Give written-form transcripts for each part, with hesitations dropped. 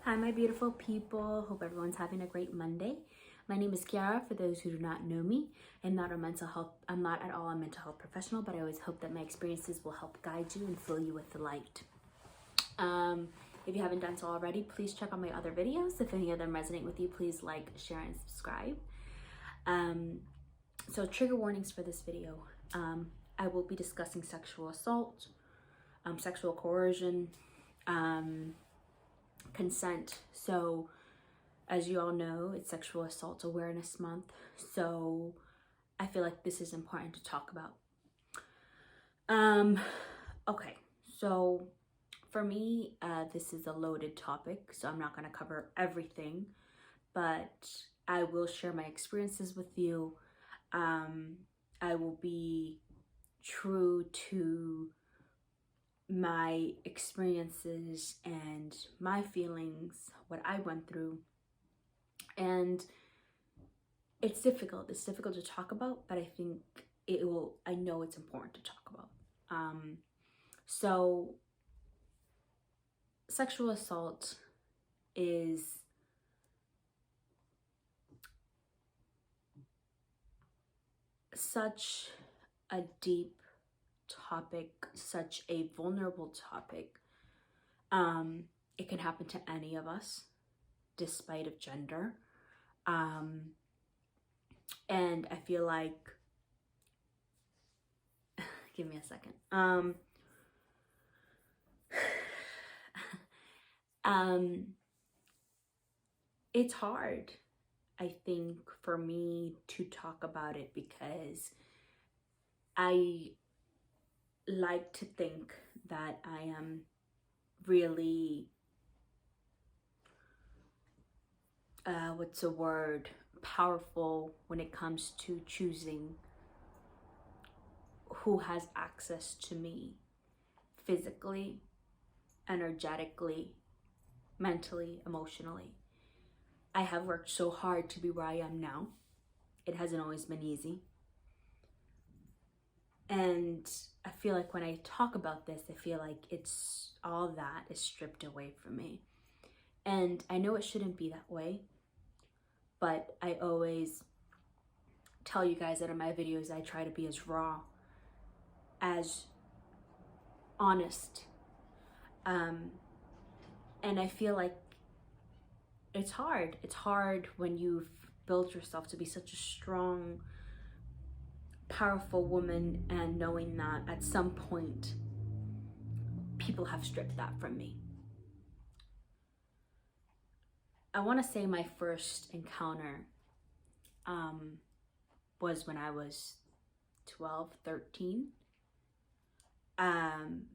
Hi, my beautiful people. Hope everyone's having a great Monday. My name is Kiara. For those who do not know me, I'm not at all a mental health professional, but I always hope that my experiences will help guide you and fill you with the light. If you haven't done so already, please check out my other videos. If any of them resonate with you, please like, share, and subscribe. So trigger warnings for this video. I will be discussing sexual assault, sexual coercion, consent. So as you all know, it's Sexual Assault Awareness Month, so I feel like this is important to talk about. Okay, so for me, this is a loaded topic, so I'm not going to cover everything, but I will share my experiences with you. I will be true to my experiences and my feelings, what I went through. And it's difficult to talk about, but I think I know it's important to talk about. So sexual assault is such a deep topic, such a vulnerable topic. It can happen to any of us, despite of gender. And I feel like, give me a second. It's hard, I think, for me to talk about it because I like to think that I am really, powerful when it comes to choosing who has access to me physically, energetically, mentally, emotionally. I have worked so hard to be where I am now. It hasn't always been easy. And I feel like when I talk about this, I feel like it's all that is stripped away from me. And I know it shouldn't be that way, but I always tell you guys that in my videos, I try to be as raw, as honest. And I feel like it's hard. It's hard when you've built yourself to be such a strong, powerful woman and knowing that at some point people have stripped that from me. I want to say my first encounter was when I was 12, 13. And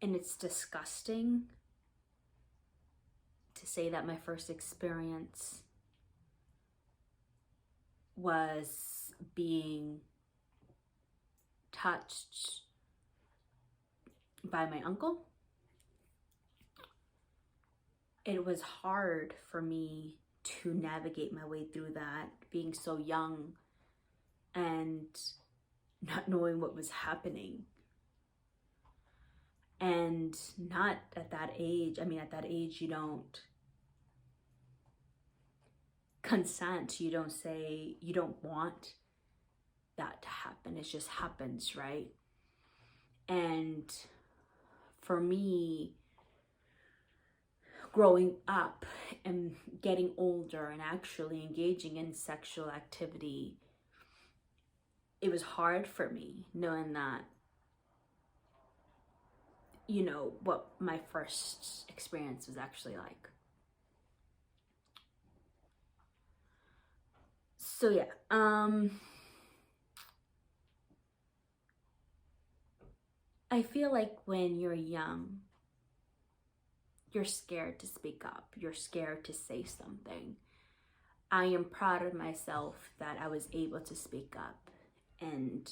it's disgusting to say that my first experience was being touched by my uncle. It was hard for me to navigate my way through that, being so young and not knowing what was happening. And not at that age, at that age you don't consent, you don't say, you don't want that to happen, it just happens, right? And for me, growing up and getting older and actually engaging in sexual activity, it was hard for me knowing that, what my first experience was actually like. So yeah, I feel like when you're young, you're scared to speak up. You're scared to say something. I am proud of myself that I was able to speak up and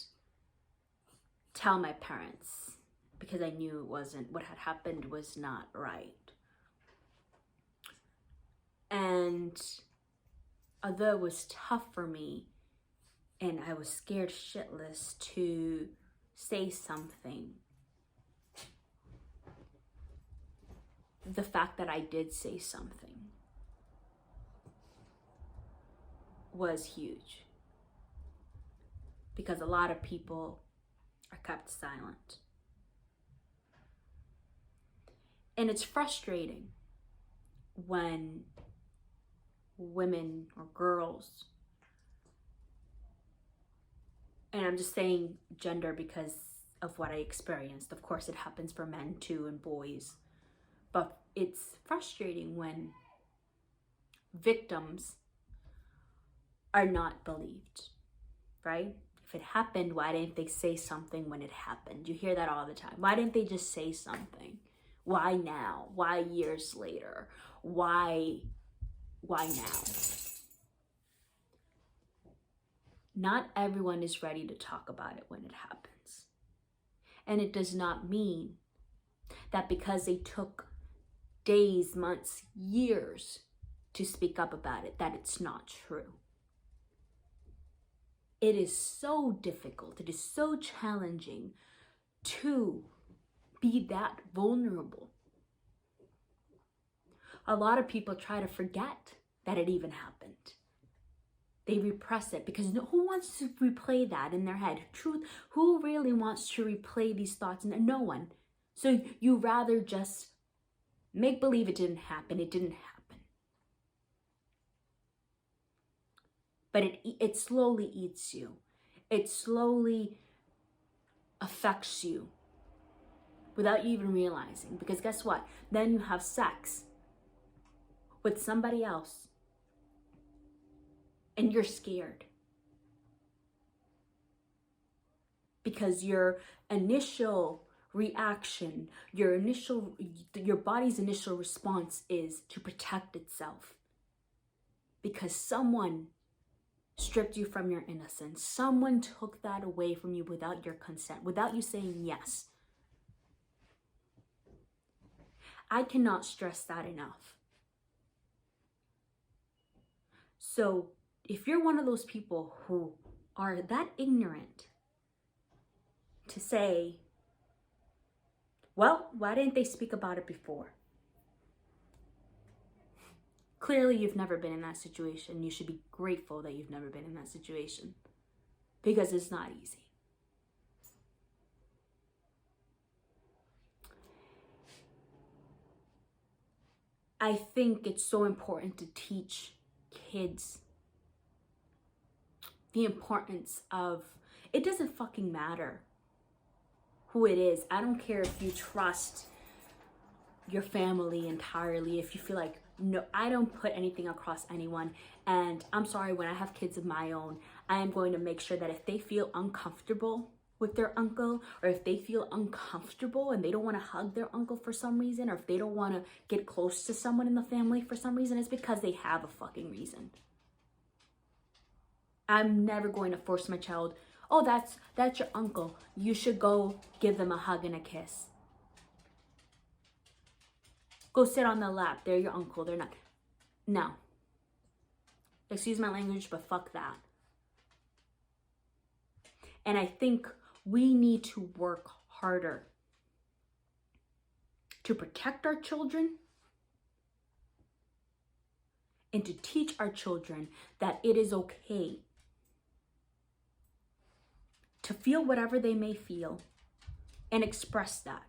tell my parents, because I knew what had happened was not right. And although it was tough for me and I was scared shitless to say something, the fact that I did say something was huge, because a lot of people are kept silent. And it's frustrating when women or girls, and I'm just saying gender because of what I experienced. Of course, it happens for men too and boys. But it's frustrating when victims are not believed, right? If it happened, why didn't they say something when it happened? You hear that all the time. Why didn't they just say something? Why now? Why years later? Why now? Not everyone is ready to talk about it when it happens. And it does not mean that because they took days, months, years to speak up about it, that it's not true. It is so difficult, it is so challenging to be that vulnerable. A lot of people try to forget that it even happened. They repress it because who wants to replay that in their head? Truth, who really wants to replay these thoughts? No one. So you rather just make believe it didn't happen. It didn't happen. But it slowly eats you. It slowly affects you without you even realizing. Because guess what? Then you have sex with somebody else and you're scared. Because your initial reaction, your body's initial response is to protect itself. Because someone stripped you from your innocence. Someone took that away from you without your consent, without you saying yes. I cannot stress that enough. So if you're one of those people who are that ignorant to say, well, why didn't they speak about it before? Clearly, you've never been in that situation. You should be grateful that you've never been in that situation, because it's not easy. I think it's so important to teach kids the importance of, it doesn't fucking matter who it is. I don't care if you trust your family entirely, if you feel like, no, I don't put anything across anyone. And I'm sorry, when I have kids of my own, I am going to make sure that if they feel uncomfortable with their uncle, or if they feel uncomfortable and they don't want to hug their uncle for some reason, or if they don't want to get close to someone in the family for some reason, it's because they have a fucking reason. I'm never going to force my child, oh, that's your uncle, you should go give them a hug and a kiss. Go sit on the lap, they're your uncle, they're not. No. Excuse my language, but fuck that. And I think we need to work harder to protect our children and to teach our children that it is okay to feel whatever they may feel and express that.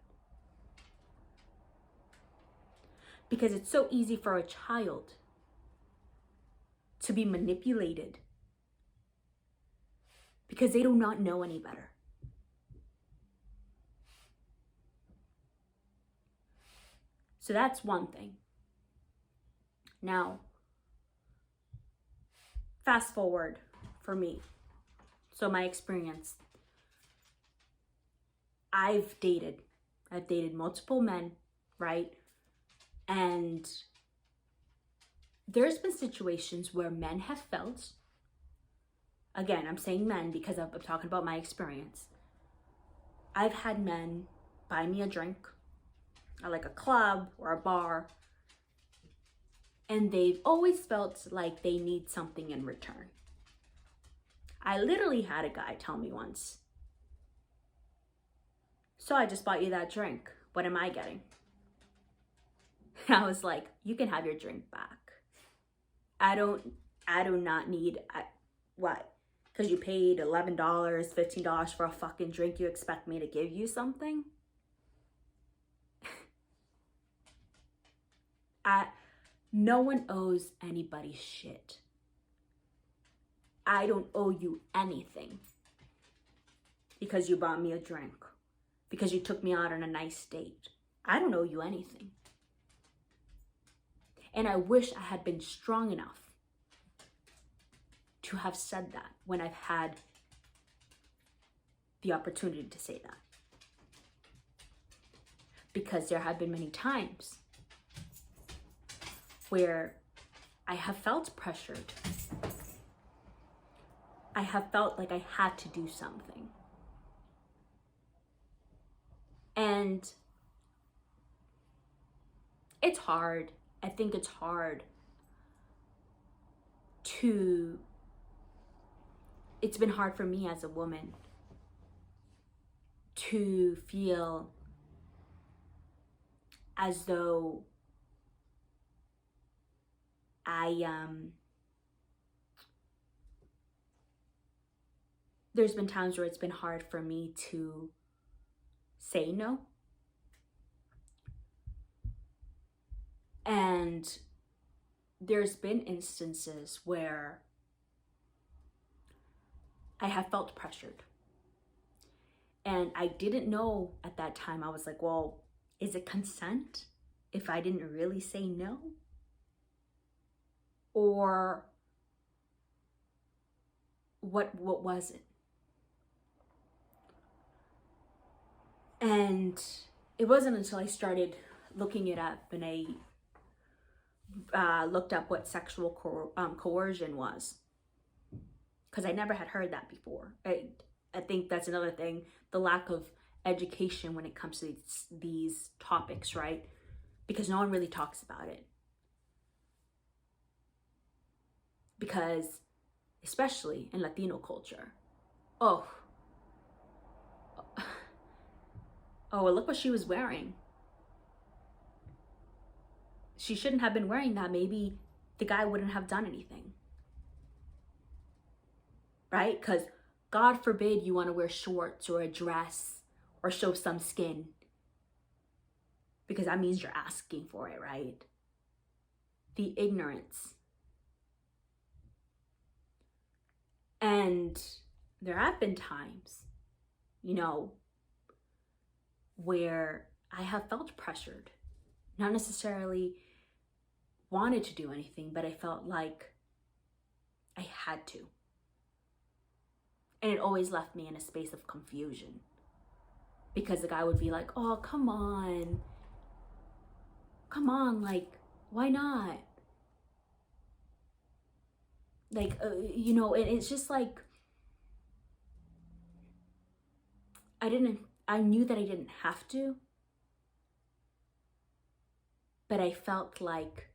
Because it's so easy for a child to be manipulated because they do not know any better. So that's one thing. Now, fast forward for me. So my experience. I've dated multiple men, right? And there's been situations where men have felt, again, I'm saying men because I'm talking about my experience. I've had men buy me a drink at like a club or a bar, and they've always felt like they need something in return. I literally had a guy tell me once, so I just bought you that drink. What am I getting? And I was like, you can have your drink back. I do not need, what? Because you paid $11, $15 for a fucking drink, you expect me to give you something? No one owes anybody shit. I don't owe you anything because you bought me a drink, because you took me out on a nice date. I don't owe you anything. And I wish I had been strong enough to have said that when I've had the opportunity to say that. Because there have been many times where I have felt pressured. I have felt like I had to do something. And it's hard. I think it's hard it's been hard for me as a woman to feel as though there's been times where it's been hard for me to say no. And there's been instances where I have felt pressured. And I didn't know at that time. I was like, well, is it consent if I didn't really say no? Or what was it? And it wasn't until I started looking it up and I looked up what sexual coercion was, because I never had heard that before. I think that's another thing, the lack of education when it comes to these topics, right? Because no one really talks about it. Because, especially in Latino culture, oh, well, look what she was wearing. She shouldn't have been wearing that. Maybe the guy wouldn't have done anything. Right? Because God forbid you want to wear shorts or a dress or show some skin. Because that means you're asking for it, right? The ignorance. And there have been times, where I have felt pressured. Not necessarily wanted to do anything, but I felt like I had to. And it always left me in a space of confusion. Because the guy would be like, oh, come on, like, why not? Like, and it's just like, I knew that I didn't have to, but I felt like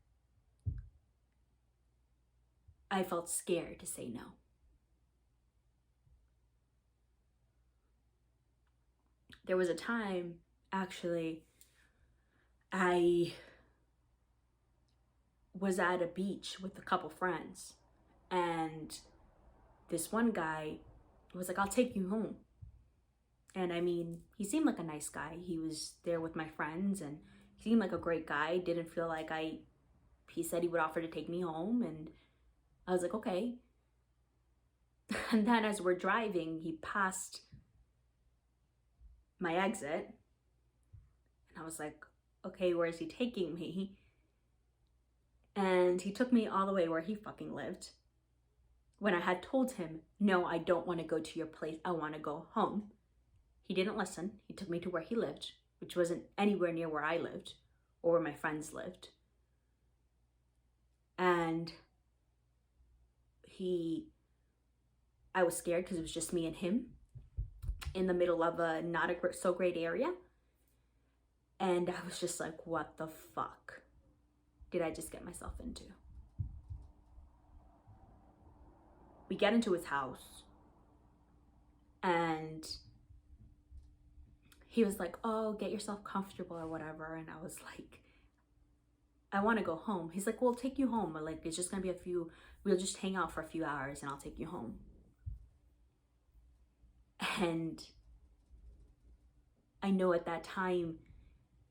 I felt scared to say no. There was a time, actually, I was at a beach with a couple friends, and this one guy was like, I'll take you home. And I mean, he seemed like a nice guy. He was there with my friends and he seemed like a great guy. Didn't feel like he said he would offer to take me home, and I was like, okay. And then as we're driving, he passed my exit, and I was like, okay, where is he taking me? And he took me all the way where he fucking lived, when I had told him, no, I don't want to go to your place, I want to go home. He didn't listen. He took me to where he lived, which wasn't anywhere near where I lived or where my friends lived. And I was scared because it was just me and him in the middle of a not so great area. And I was just like, what the fuck did I just get myself into? We get into his house, and he was like, oh, get yourself comfortable or whatever. And I was like, I want to go home. He's like, well, I'll take you home. But like, it's just going to be we'll just hang out for a few hours and I'll take you home. And I know at that time,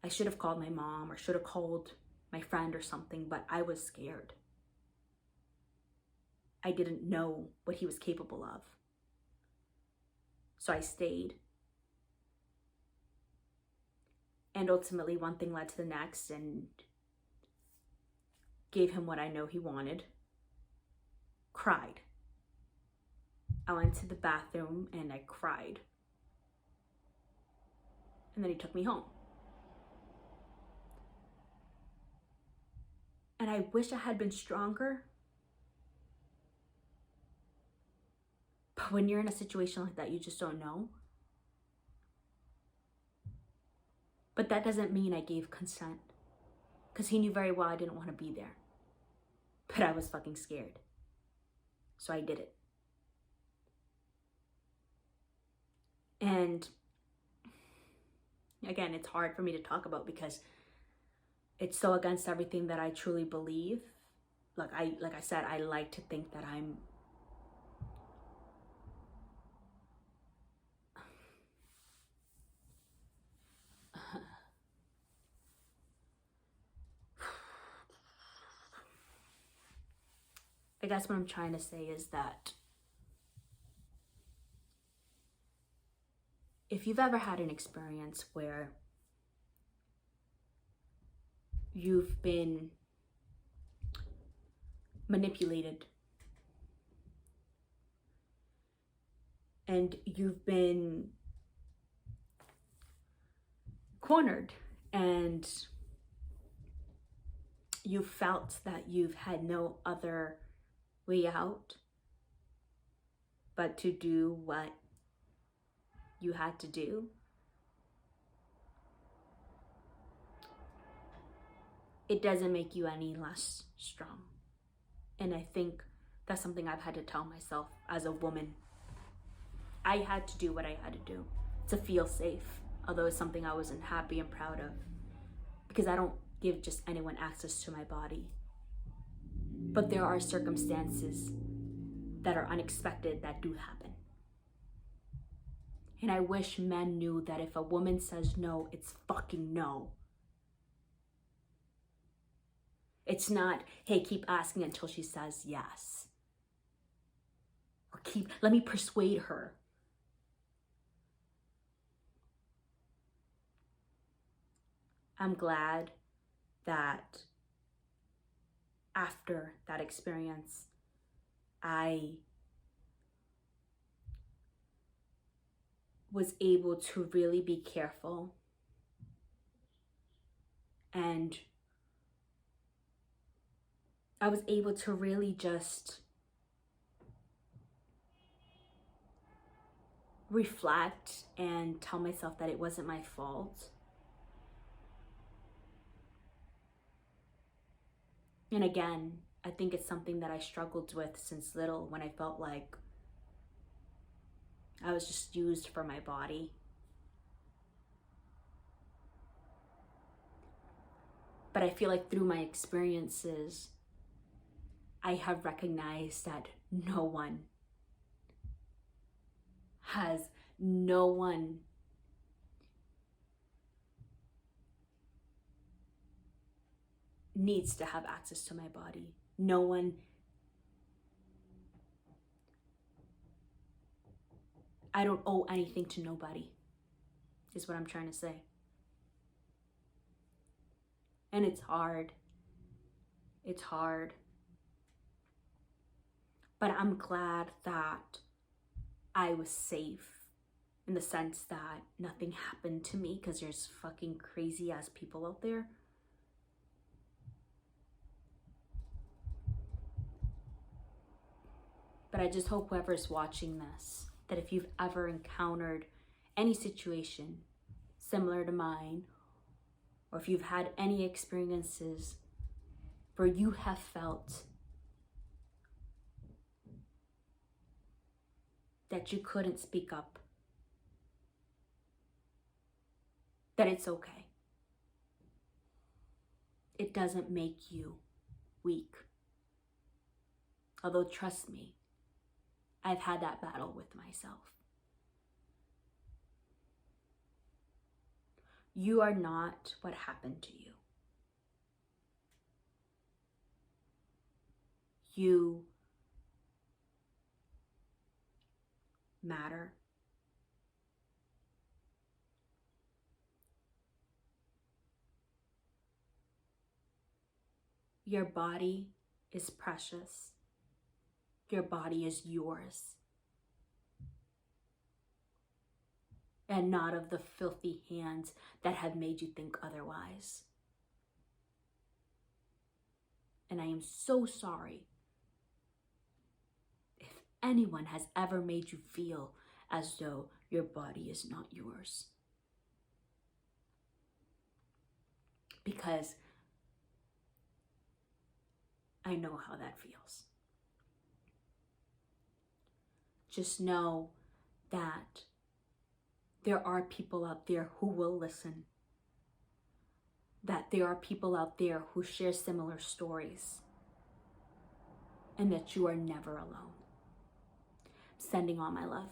I should have called my mom or should have called my friend or something, but I was scared. I didn't know what he was capable of. So I stayed. And ultimately, one thing led to the next and gave him what I know he wanted. Cried. I went to the bathroom and I cried. And then he took me home. And I wish I had been stronger. But when you're in a situation like that, you just don't know. But that doesn't mean I gave consent. Because he knew very well I didn't want to be there. But I was fucking scared. So I did it. And again, it's hard for me to talk about because it's so against everything that I truly believe. Like I said, I like to think that I'm I guess what I'm trying to say is that if you've ever had an experience where you've been manipulated and you've been cornered and you felt that you've had no other way out but to do what you had to do, it doesn't make you any less strong. And I think that's something I've had to tell myself as a woman. I had to do what I had to do to feel safe, although it's something I wasn't happy and proud of, because I don't give just anyone access to my body. But there are circumstances that are unexpected that do happen. And I wish men knew that if a woman says no, it's fucking no. It's not, hey, keep asking until she says yes. Or let me persuade her. I'm glad that after that experience, I was able to really be careful and I was able to really just reflect and tell myself that it wasn't my fault. And again, I think it's something that I struggled with since little, when I felt like I was just used for my body. But I feel like through my experiences, I have recognized that no one needs to have access to my body. No one I don't owe anything to nobody, is what I'm trying to say. And it's hard. It's hard. But I'm glad that I was safe in the sense that nothing happened to me, because there's fucking crazy ass people out there. But I just hope whoever's watching this, that if you've ever encountered any situation similar to mine, or if you've had any experiences where you have felt that you couldn't speak up, that it's okay. it doesn't make you weak. Although, trust me, I've had that battle with myself. You are not what happened to you. You matter. Your body is precious. Your body is yours, and not of the filthy hands that have made you think otherwise. And I am so sorry if anyone has ever made you feel as though your body is not yours. Because I know how that feels. Just know that there are people out there who will listen. That there are people out there who share similar stories. And that you are never alone. Sending all my love.